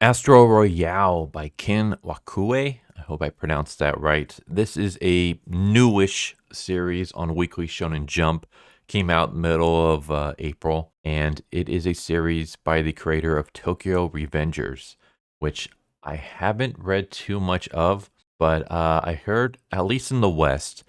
ASTRO ROYALE by Ken Wakui. I hope I pronounced that right. This is a newish series on Weekly Shonen Jump. Came out middle of April, and it is a series by the creator of Tokyo Revengers, which I haven't read too much of, but I heard, at least in the West,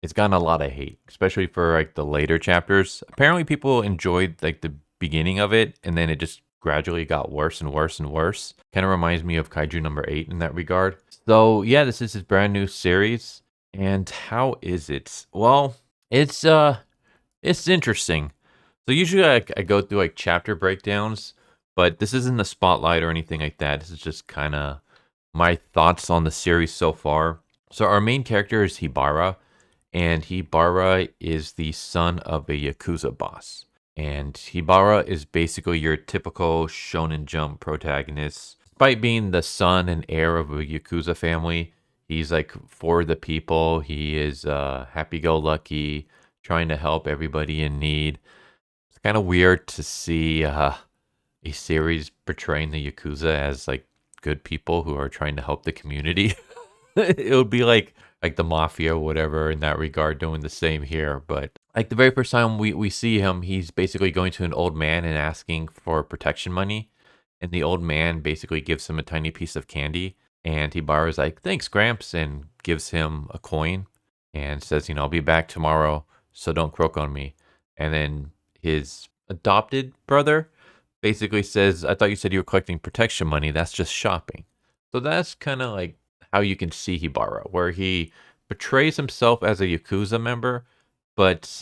it's gotten a lot of hate, especially for like the later chapters. Apparently, people enjoyed like the beginning of it, and then it just gradually got worse and worse and worse. Kind of reminds me of Kaiju number 8 in that regard. So yeah, this is his brand new series. And how is it? Well, it's interesting. So usually I go through like chapter breakdowns, but this isn't a spotlight or anything like that. This is just kind of my thoughts on the series so far. So our main character is Hibara, and Hibara is the son of a Yakuza boss. And Hibara is basically your typical Shonen Jump protagonist. Despite being the son and heir of a Yakuza family, he's like for the people. He is happy-go-lucky, trying to help everybody in need. It's kind of weird to see a series portraying the Yakuza as like good people who are trying to help the community. It would be like the mafia or whatever in that regard, doing the same here. But like the very first time we see him, he's basically going to an old man and asking for protection money. And the old man basically gives him a tiny piece of candy. And Hibara's like, thanks, Gramps, and gives him a coin and says, I'll be back tomorrow, so don't croak on me. And then his adopted brother basically says, I thought you said you were collecting protection money. That's just shopping. So that's kind of like how you can see Hibara, where he portrays himself as a Yakuza member, but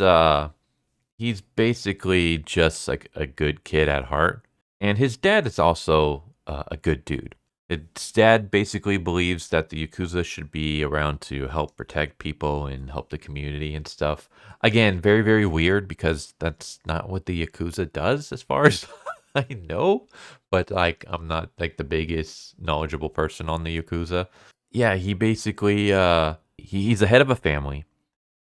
he's basically just like a good kid at heart. And his dad is also a good dude. His dad basically believes that the Yakuza should be around to help protect people and help the community and stuff. Again, very, very weird because that's not what the Yakuza does as far as I know. But like, I'm not like the biggest knowledgeable person on the Yakuza. Yeah, he basically, he's the head of a family.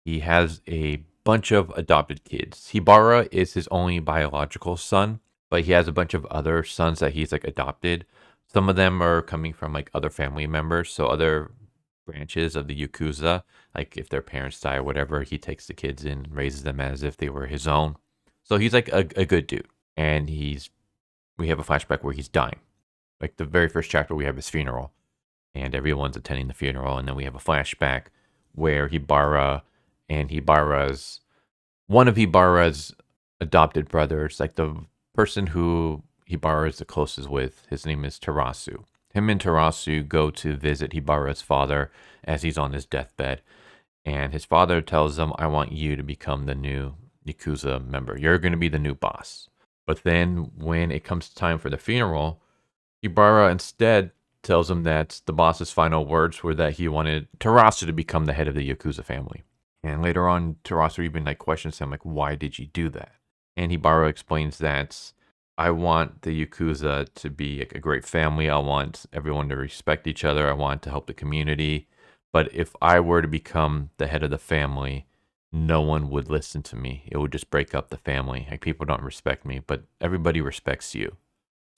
He has a bunch of adopted kids. Hibara is his only biological son, but he has a bunch of other sons that he's like adopted. Some of them are coming from like other family members, so other branches of the Yakuza, like if their parents die or whatever, he takes the kids in and raises them as if they were his own. So he's like a good dude. And we have a flashback where he's dying. Like the very first chapter, we have his funeral, and everyone's attending the funeral. And then we have a flashback where Hibara and one of Hibara's adopted brothers, like the person who Hibara is the closest with, his name is Tarasu. Him and Tarasu go to visit Hibara's father as he's on his deathbed. And his father tells them, I want you to become the new Yakuza member. You're going to be the new boss. But then when it comes time for the funeral, Hibara instead tells him that the boss's final words were that he wanted Tarasu to become the head of the Yakuza family. And later on, Tarasu even like questions him, like, why did you do that? And Hibara explains that I want the Yakuza to be like a great family. I want everyone to respect each other. I want to help the community. But if I were to become the head of the family, no one would listen to me. It would just break up the family. Like people don't respect me, but everybody respects you.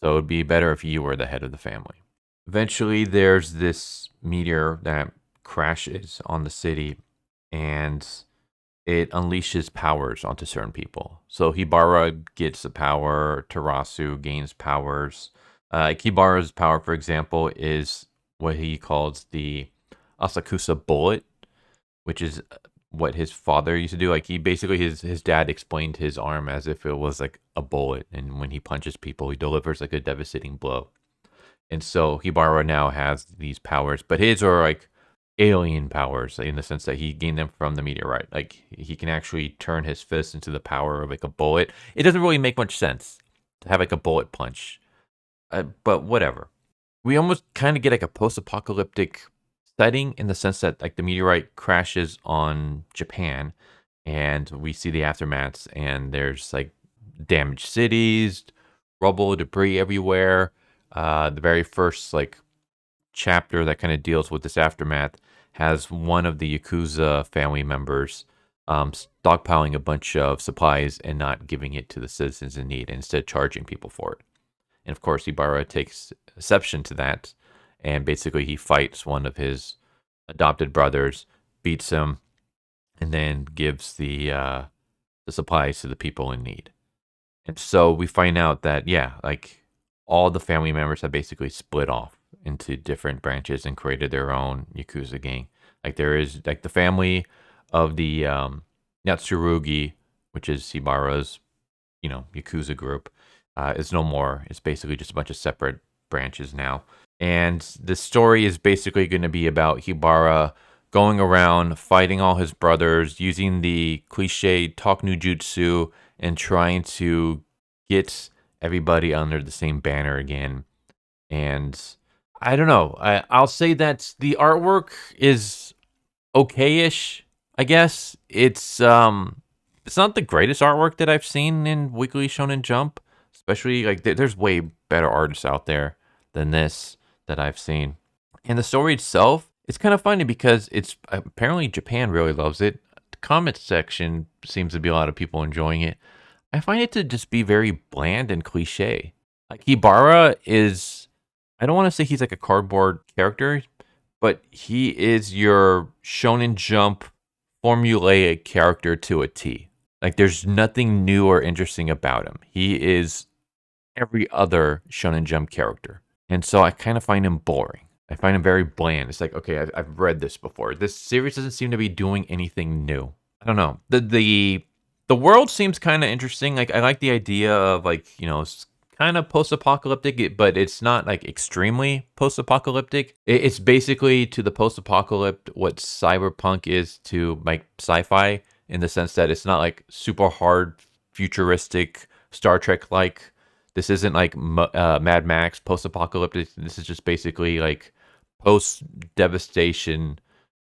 So it would be better if you were the head of the family. Eventually, there's this meteor that crashes on the city, and it unleashes powers onto certain people. So Hibara gets the power, Tarasu gains powers. Hibara's power, for example, is what he calls the Asakusa bullet, which is what his father used to do. Like he basically, his dad explained his arm as if it was like a bullet, and when he punches people, he delivers like a devastating blow. And so Hibara now has these powers, but his are like alien powers in the sense that he gained them from the meteorite. Like he can actually turn his fist into the power of like a bullet. It doesn't really make much sense to have like a bullet punch, but whatever. We almost kind of get like a post-apocalyptic setting in the sense that like the meteorite crashes on Japan, and we see the aftermaths, and there's like damaged cities, rubble, debris everywhere. The very first like chapter that kind of deals with this aftermath has one of the Yakuza family members stockpiling a bunch of supplies and not giving it to the citizens in need, and instead charging people for it. And of course, Hibaru takes exception to that. And basically, he fights one of his adopted brothers, beats him, and then gives the supplies to the people in need. And so we find out that, yeah, like all the family members have basically split off into different branches and created their own Yakuza gang. Like there is like the family of the Yotsurugi, which is Hibaru's, Yakuza group, is no more. It's basically just a bunch of separate branches now. And the story is basically going to be about Hibara going around fighting all his brothers, using the cliche talk no jutsu, and trying to get everybody under the same banner again. And I don't know. I'll say that the artwork is okay-ish, I guess. It's not the greatest artwork that I've seen in Weekly Shonen Jump, especially like there's way better artists out there than this that I've seen. And the story itself, it's kind of funny because it's apparently Japan really loves it. The comment section seems to be a lot of people enjoying it. I find it to just be very bland and cliche. Like Hibara is, I don't want to say he's like a cardboard character, but he is your Shonen Jump formulaic character to a T. Like there's nothing new or interesting about him. He is every other Shonen Jump character. And so I kind of find him boring. I find him very bland. It's like, okay, I've read this before. This series doesn't seem to be doing anything new. I don't know. The world seems kind of interesting. Like I like the idea of like, it's kind of post-apocalyptic, but it's not like extremely post-apocalyptic. It's basically to the post-apocalypse what cyberpunk is to like sci-fi, in the sense that it's not like super hard futuristic Star Trek like. This isn't like Mad Max post-apocalyptic. This is just basically like post-devastation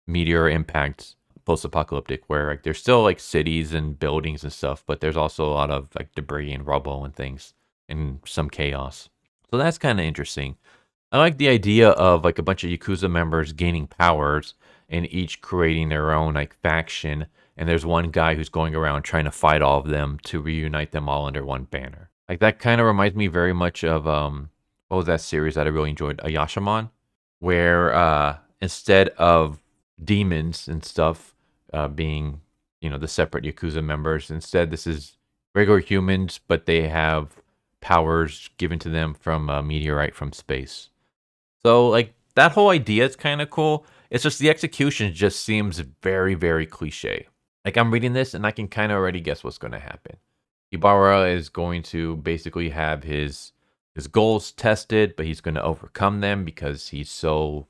meteor impact post-apocalyptic, where like there's still like cities and buildings and stuff, but there's also a lot of like debris and rubble and things and some chaos. So that's kind of interesting. I like the idea of like a bunch of Yakuza members gaining powers and each creating their own like faction. And there's one guy who's going around trying to fight all of them to reunite them all under one banner. Like that kind of reminds me very much of what was that series that I really enjoyed, Ayashimon, where instead of demons and stuff being the separate Yakuza members, instead this is regular humans, but they have powers given to them from a meteorite from space. So like that whole idea is kind of cool. It's just the execution just seems very, very cliche. Like I'm reading this and I can kind of already guess what's going to happen. Ibarra is going to basically have his goals tested, but he's going to overcome them because he's so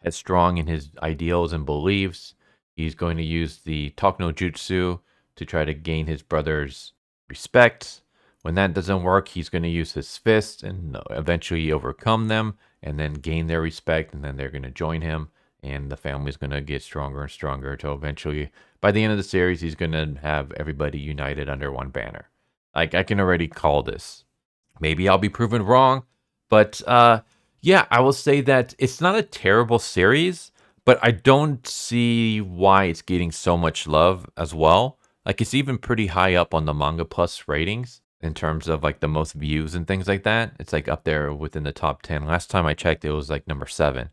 headstrong in his ideals and beliefs. He's going to use the talk no jutsu to try to gain his brother's respect. When that doesn't work, he's going to use his fist and eventually overcome them and then gain their respect, and then they're going to join him, and the family's going to get stronger and stronger until eventually, by the end of the series, he's going to have everybody united under one banner. Like, I can already call this. Maybe I'll be proven wrong, but yeah, I will say that it's not a terrible series, but I don't see why it's getting so much love as well. Like, it's even pretty high up on the Manga Plus ratings in terms of like the most views and things like that. It's like up there within the top 10. Last time I checked, it was like number 7.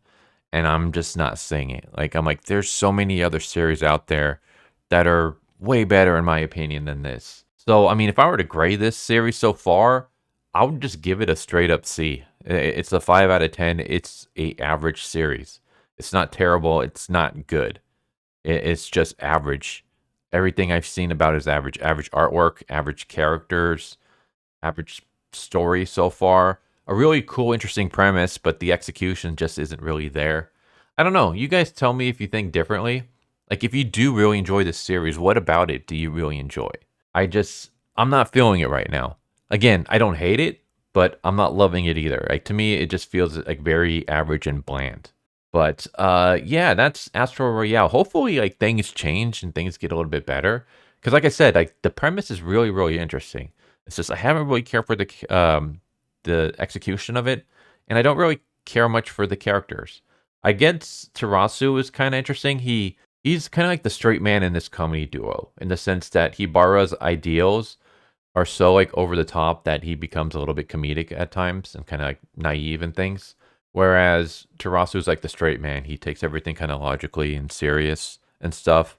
And I'm just not seeing it. Like, I'm like, there's so many other series out there that are way better, in my opinion, than this. So, I mean, if I were to grade this series so far, I would just give it a straight up C. It's a 5 out of 10. It's a average series. It's not terrible. It's not good. It's just average. Everything I've seen about is average. Average artwork, average characters, average story so far. A really cool, interesting premise, but the execution just isn't really there. I don't know. You guys tell me if you think differently. Like, if you do really enjoy this series, what about it do you really enjoy? I'm not feeling it right now. Again, I don't hate it, but I'm not loving it either. Like, to me, it just feels like very average and bland. But yeah, that's Astro Royale. Hopefully, like, things change and things get a little bit better. Because, like I said, like, the premise is really, really interesting. It's just I haven't really cared for the execution of it, and I don't really care much for the characters. I guess Terasu is kind of interesting. He's kind of like the straight man in this comedy duo, in the sense that Hibara's ideals are so like over the top that he becomes a little bit comedic at times and kind of like naive and things. Whereas Tarasu's like the straight man. He takes everything kind of logically and serious and stuff.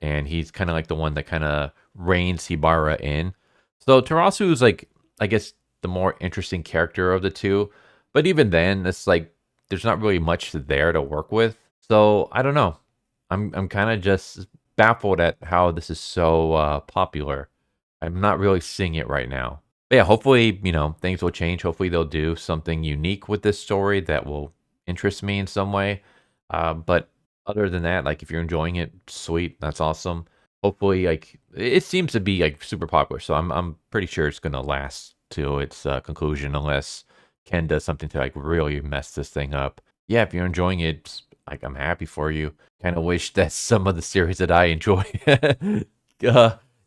And he's kind of like the one that kind of reins Hibara in. So Tarasu is like, I guess, the more interesting character of the two. But even then, it's like there's not really much there to work with. So I don't know. I'm kind of just baffled at how this is so popular. I'm not really seeing it right now. But yeah, hopefully, things will change. Hopefully they'll do something unique with this story that will interest me in some way. But other than that, like if you're enjoying it, sweet, that's awesome. Hopefully, like it seems to be like super popular, so I'm pretty sure it's gonna last to its conclusion unless Ken does something to like really mess this thing up. Yeah, if you're enjoying it, like I'm happy for you. Kind of wish that some of the series that I enjoy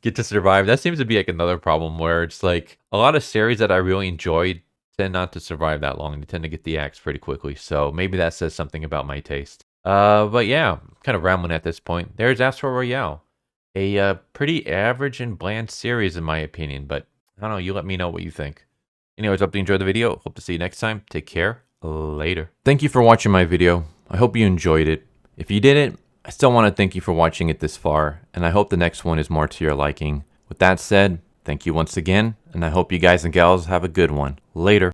get to survive. That seems to be like another problem where it's like a lot of series that I really enjoyed tend not to survive that long. They tend to get the axe pretty quickly. So maybe that says something about my taste. But yeah, kind of rambling at this point. There's Astro Royale. A pretty average and bland series in my opinion, but I don't know, you let me know what you think. Anyways, hope you enjoyed the video. Hope to see you next time. Take care. Later. Thank you for watching my video. I hope you enjoyed it. If you didn't, I still want to thank you for watching it this far, and I hope the next one is more to your liking. With that said, thank you once again, and I hope you guys and gals have a good one. Later.